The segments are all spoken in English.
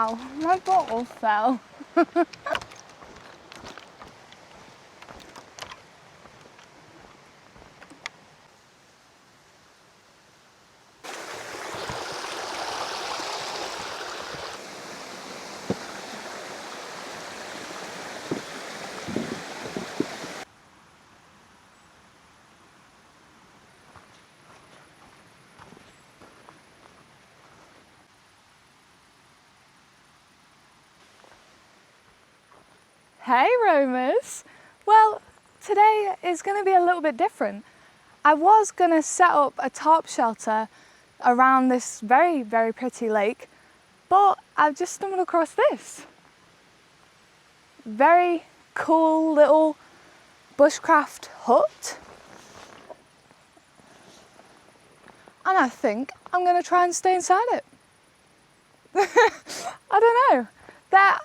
Ow, my bottle fell. Hey roamers! Well, today is going to be a little bit different. I was going to set up a tarp shelter around this very, very pretty lake, but I've just stumbled across this. Very cool little bushcraft hut. And I think I'm going to try and stay inside it. I don't know. That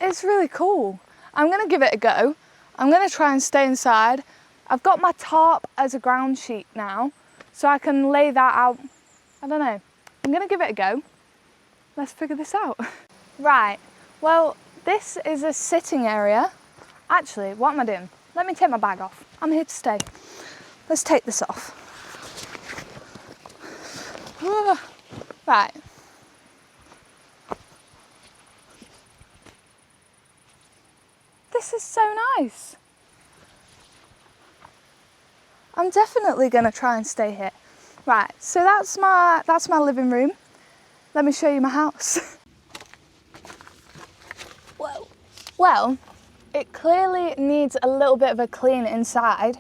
is really cool. I'm going to give it a go. I'm going to try and stay inside. I've got my tarp as a ground sheet now, so I can lay that out. I don't know. I'm going to give it a go. Let's figure this out. Right, well, this is a sitting area. Actually, what am I doing? Let me take my bag off. I'm here to stay. Let's take this off. Right. This is so nice. I'm definitely going to try and stay here. Right, so that's my living room. Let me show you my house. Whoa. Well, it clearly needs a little bit of a clean inside,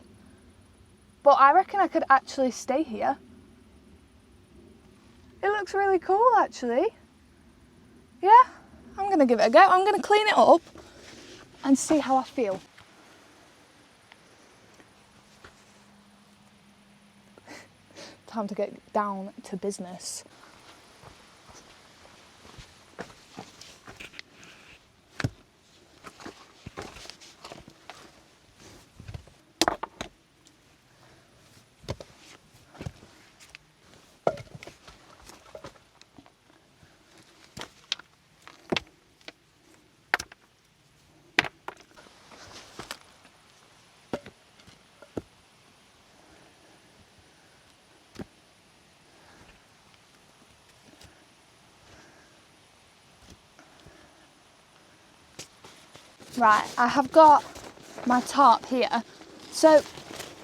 but I reckon I could actually stay here. It looks really cool, actually. Yeah, I'm going to give it a go. I'm going to clean it up and see how I feel. Time to get down to business. Right, I have got my tarp here. So,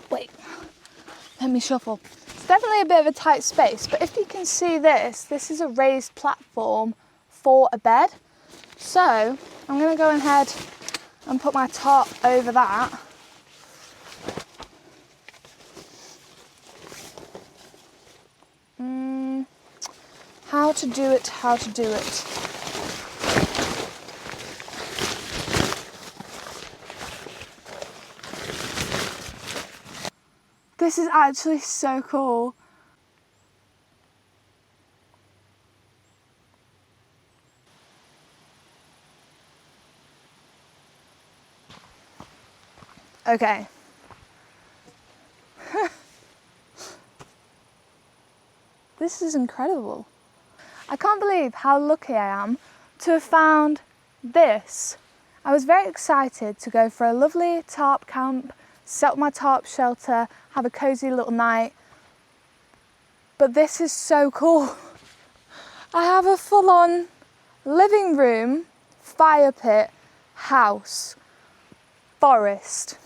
wait, let me shuffle. It's definitely a bit of a tight space, but if you can see this is a raised platform for a bed. So, I'm going to go ahead and put my tarp over that. How to do it. This is actually so cool. Okay. This is incredible. I can't believe how lucky I am to have found this. I was very excited to go for a lovely tarp camp, set up my tarp shelter, have a cozy little night. But this is so cool. I have a full-on living room, fire pit, house, forest.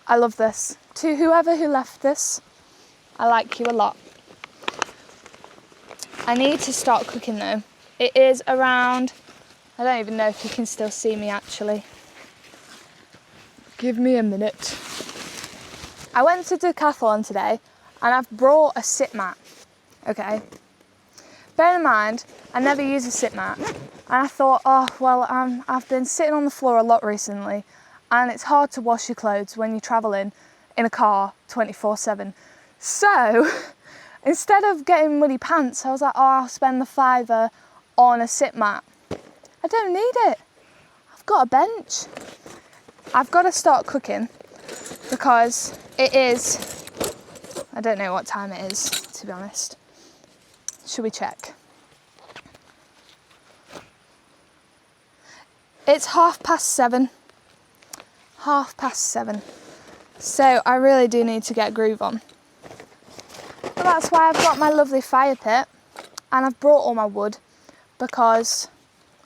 I love this. To whoever who left this, I like you a lot. I need to start cooking though. It is around, I don't even know if you can still see me actually. Give me a minute. I went to Decathlon today and I've brought a sit mat. Okay. Bear in mind, I never use a sit mat. And I thought, oh, well, I've been sitting on the floor a lot recently and it's hard to wash your clothes when you're traveling in a car 24/7. So, instead of getting muddy pants, I was like, oh, I'll spend the £5 on a sit mat. I don't need it. I've got a bench. I've got to start cooking because it is, I don't know what time it is, to be honest. Should we check? It's 7:30. 7:30. So I really do need to get a groove on. But that's why I've got my lovely fire pit and I've brought all my wood because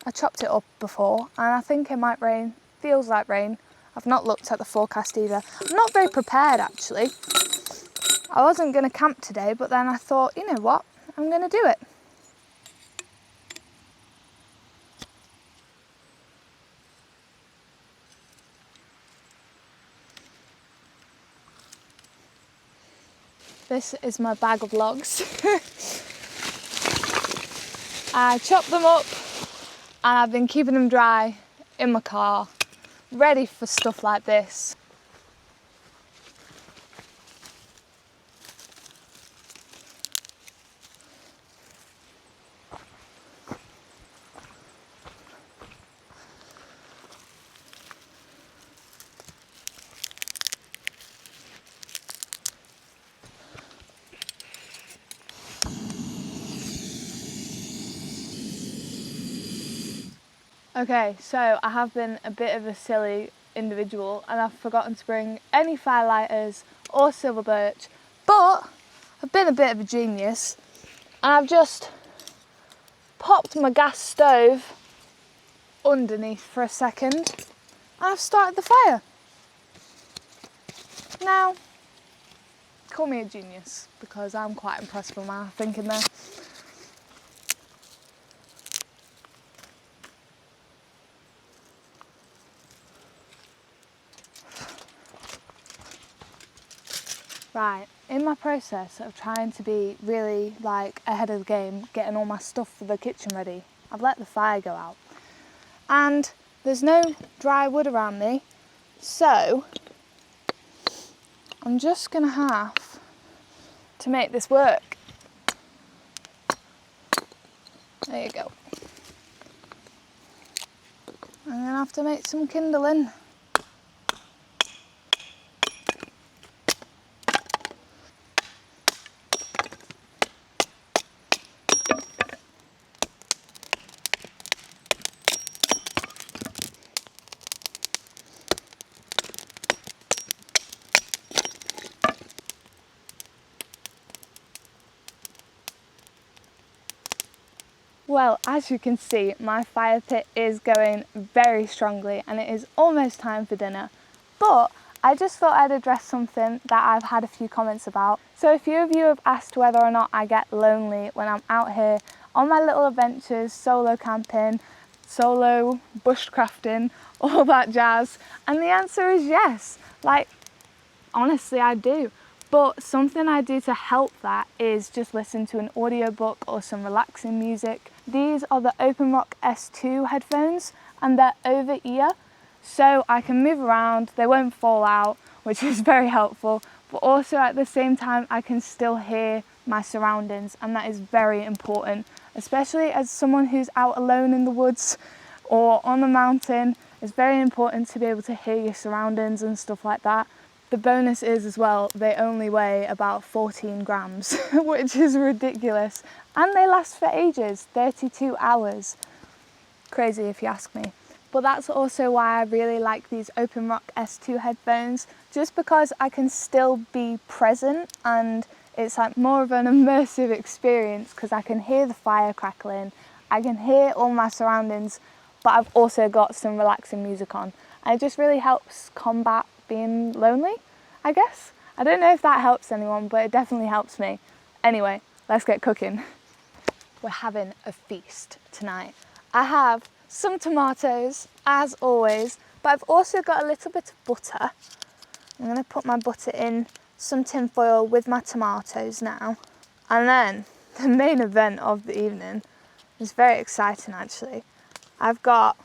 I chopped it up before and I think it might rain. Feels like rain. I've not looked at the forecast either. I'm not very prepared actually. I wasn't going to camp today, but then I thought, you know what, I'm going to do it. This is my bag of logs. I chopped them up and I've been keeping them dry in my car, ready for stuff like this. Okay, so I have been a bit of a silly individual and I've forgotten to bring any firelighters or silver birch, but I've been a bit of a genius and I've just popped my gas stove underneath for a second and I've started the fire. Now, call me a genius because I'm quite impressed with my thinking there. Right, in my process of trying to be really like ahead of the game, getting all my stuff for the kitchen ready, I've let the fire go out. And there's no dry wood around me, so I'm just gonna have to make this work. There you go. I'm gonna have to make some kindling. Well, as you can see, my fire pit is going very strongly and it is almost time for dinner. But I just thought I'd address something that I've had a few comments about. So a few of you have asked whether or not I get lonely when I'm out here on my little adventures, solo camping, solo bushcrafting, all that jazz. And the answer is yes. Like, honestly, I do. But something I do to help that is just listen to an audiobook or some relaxing music. These are the OpenRock S2 headphones and they're over ear, so I can move around, they won't fall out, which is very helpful, but also at the same time I can still hear my surroundings, and that is very important, especially as someone who's out alone in the woods or on a mountain. It's very important to be able to hear your surroundings and stuff like that. The bonus is as well, they only weigh about 14 grams, which is ridiculous. And they last for ages, 32 hours. Crazy if you ask me. But that's also why I really like these OpenRock S2 headphones, just because I can still be present and it's like more of an immersive experience because I can hear the fire crackling, I can hear all my surroundings, but I've also got some relaxing music on. And it just really helps combat being lonely, I guess. I don't know if that helps anyone, but it definitely helps me. Anyway, let's get cooking. We're having a feast tonight. I have some tomatoes, as always, but I've also got a little bit of butter. I'm going to put my butter in some tin foil with my tomatoes now. And then the main event of the evening is very exciting actually. I've got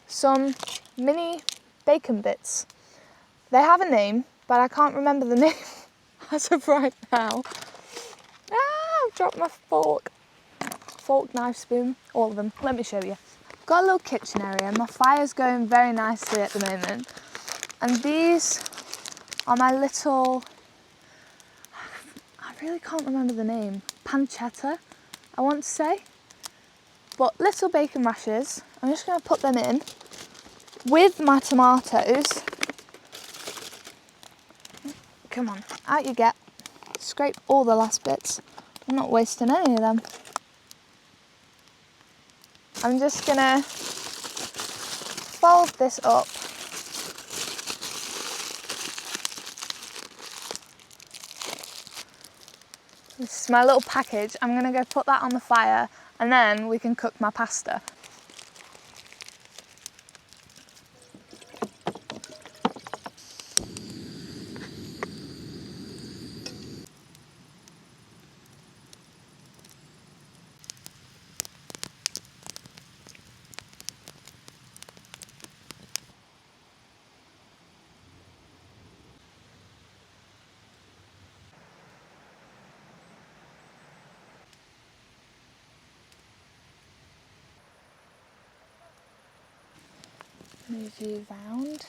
some mini bacon bits. They have a name, but I can't remember the name as of right now. I've dropped my fork, knife, spoon, all of them. Let me show you. I've got a little kitchen area. My fire's going very nicely at the moment. And these are my little, I really can't remember the name, pancetta, I want to say. but little bacon rashers. I'm just going to put them in with my tomatoes. Come on, out you get. Scrape all the last bits. I'm not wasting any of them. I'm just going to fold this up. This is my little package. I'm going to go put that on the fire and then we can cook my pasta. Move you round.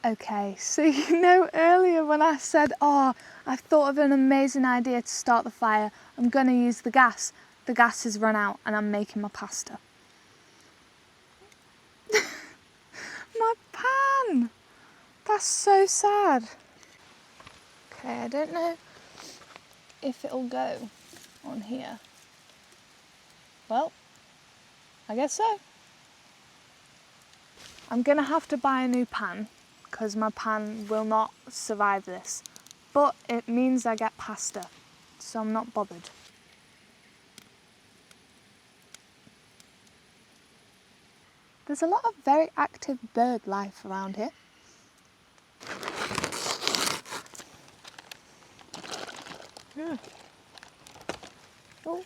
Okay, so you know earlier when I said, oh, I've thought of an amazing idea to start the fire, I'm going to use the gas. The gas has run out and I'm making my pasta. My pan! That's so sad. Okay, I don't know if it'll go on here. Well, I guess so. I'm going to have to buy a new pan because my pan will not survive this. But it means I get pasta, so I'm not bothered. There's a lot of very active bird life around here. Yeah. Oh.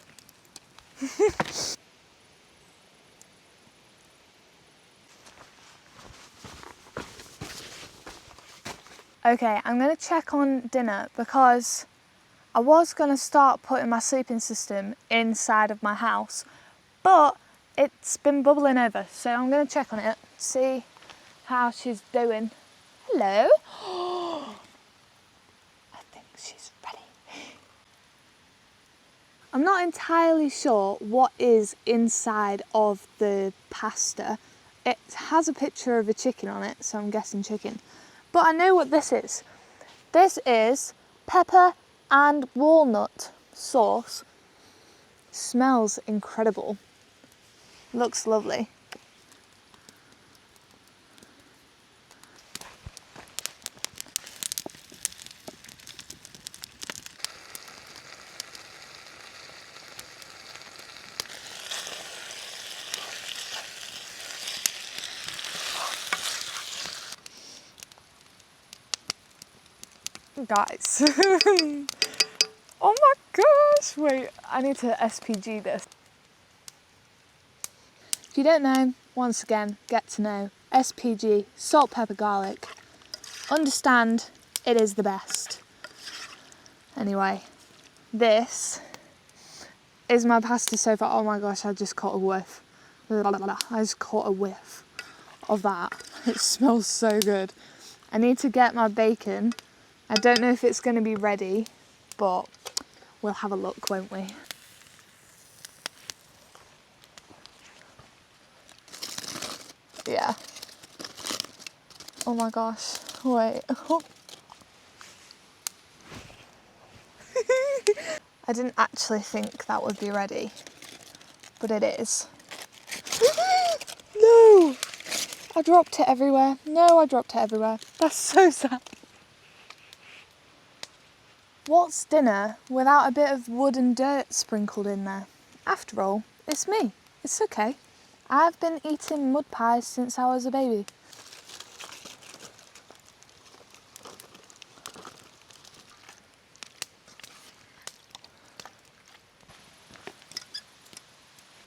Okay, I'm going to check on dinner because I was going to start putting my sleeping system inside of my house, but it's been bubbling over, so I'm going to check on it, see how she's doing. Hello? I think she's ready. I'm not entirely sure what is inside of the pasta. It has a picture of a chicken on it, so I'm guessing chicken. But I know what this is. This is pepper and walnut sauce. Smells incredible. Looks lovely. Guys. Oh my gosh, wait, I need to SPG this. If you don't know, once again, get to know. SPG, salt, pepper, garlic. Understand, it is the best. Anyway, this is my pasta so far. Oh my gosh, I just caught a whiff. I just caught a whiff of that. It smells so good. I need to get my bacon. I don't know if it's going to be ready, but we'll have a look, won't we? Yeah. Oh my gosh, wait. I didn't actually think that would be ready, but it is. No! I dropped it everywhere. No, I dropped it everywhere. That's so sad. What's dinner without a bit of wood and dirt sprinkled in there? After all, it's me. It's okay. I've been eating mud pies since I was a baby.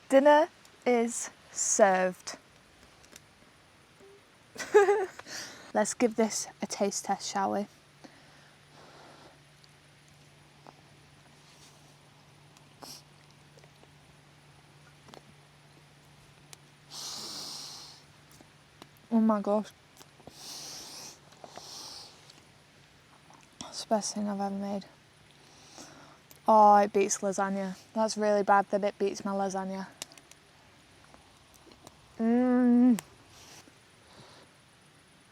Dinner is served. Let's give this a taste test, shall we? Oh my gosh. It's the best thing I've ever made. Oh, it beats lasagna. That's really bad that it beats my lasagna.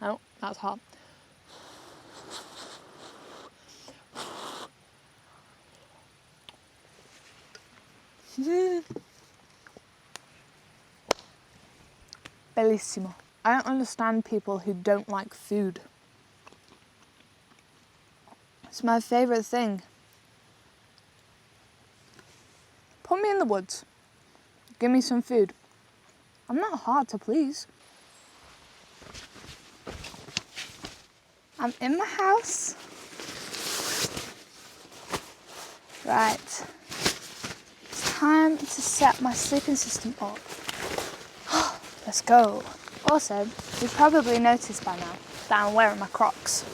Oh, that's hot. Bellissimo. I don't understand people who don't like food. It's my favourite thing. Put me in the woods. Give me some food. I'm not hard to please. I'm in my house. Right. It's time to set my sleeping system up. Let's go. Also, you've probably noticed by now that I'm wearing my Crocs.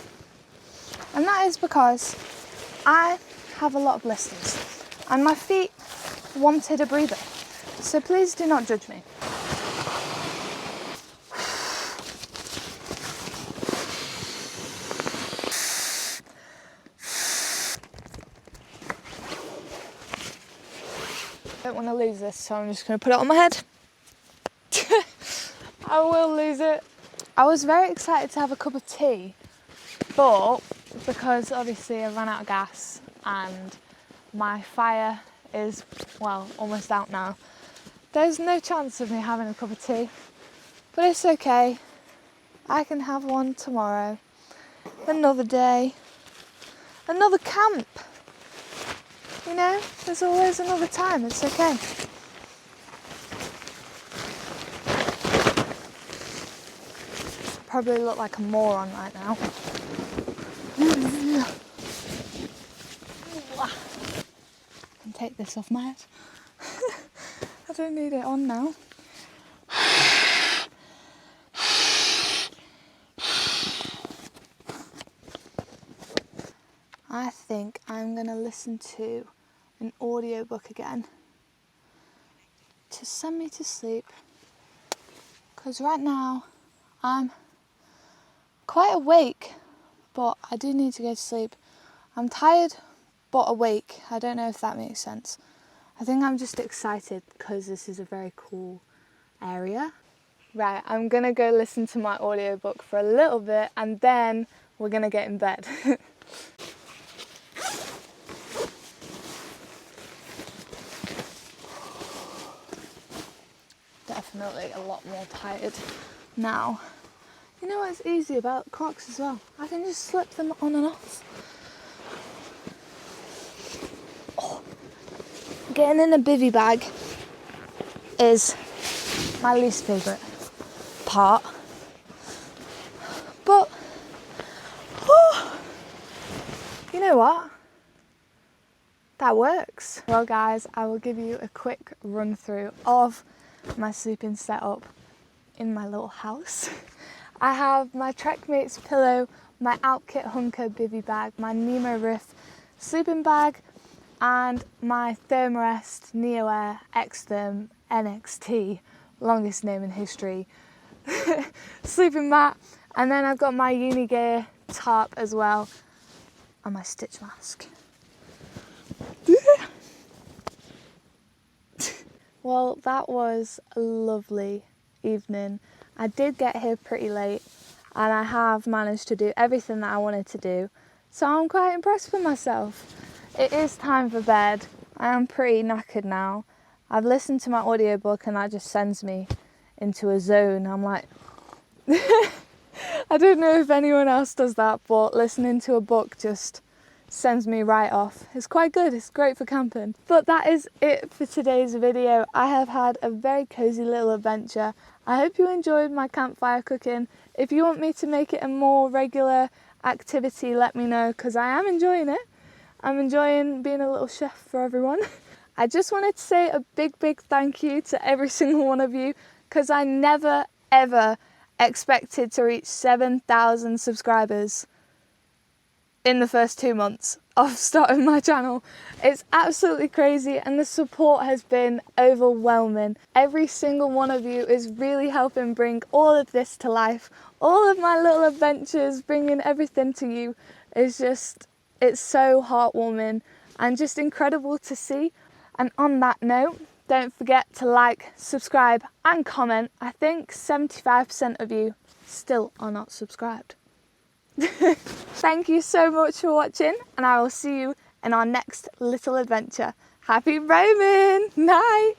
And that is because I have a lot of blisters and my feet wanted a breather. So please do not judge me. I don't want to lose this, so I'm just going to put it on my head. I will lose it. I was very excited to have a cup of tea, but because obviously I ran out of gas and my fire is, well, almost out now, there's no chance of me having a cup of tea. But it's okay. I can have one tomorrow. Another day. Another camp. You know, there's always another time. It's okay. Probably look like a moron right now. I can take this off my head. I don't need it on now. I think I'm going to listen to an audiobook again to send me to sleep, because right now I'm quite awake, but I do need to go to sleep. I'm tired but awake. I don't know if that makes sense. I think I'm just excited because this is a very cool area. Right, I'm gonna go listen to my audiobook for a little bit and then we're gonna get in bed. Definitely a lot more tired now. You know what's easy about Crocs as well? I can just slip them on and off. Oh. Getting in a bivvy bag is my least favourite part. But, you know what? That works. Well guys, I will give you a quick run through of my sleeping setup in my little house. I have my Trekmates pillow, my Outkit Hunker bivvy bag, my Nemo Riff sleeping bag, and my Thermarest Neo Air X-Therm NXT, longest name in history, sleeping mat. And then I've got my Unigear tarp as well, and my stitch mask. Well, that was a lovely evening. I did get here pretty late and I have managed to do everything that I wanted to do, so I'm quite impressed with myself. It is time for bed. I am pretty knackered now. I've listened to my audiobook and that just sends me into a zone. I'm like, I don't know if anyone else does that, but listening to a book just sends me right off. It's quite good, it's great for camping. But that is it for today's video. I have had a very cozy little adventure. I hope you enjoyed my campfire cooking. If you want me to make it a more regular activity, let me know, because I am enjoying it. I'm enjoying being a little chef for everyone. I just wanted to say a big thank you to every single one of you, because I never ever expected to reach 7,000 subscribers in the first 2 months of starting my channel. It's absolutely crazy and the support has been overwhelming. Every single one of you is really helping bring all of this to life. All of my little adventures, bringing everything to you is just, it's so heartwarming and just incredible to see. And on that note, don't forget to like, subscribe and comment. I think 75% of you still are not subscribed. Thank you so much for watching, and I will see you in our next little adventure. Happy roaming! Night!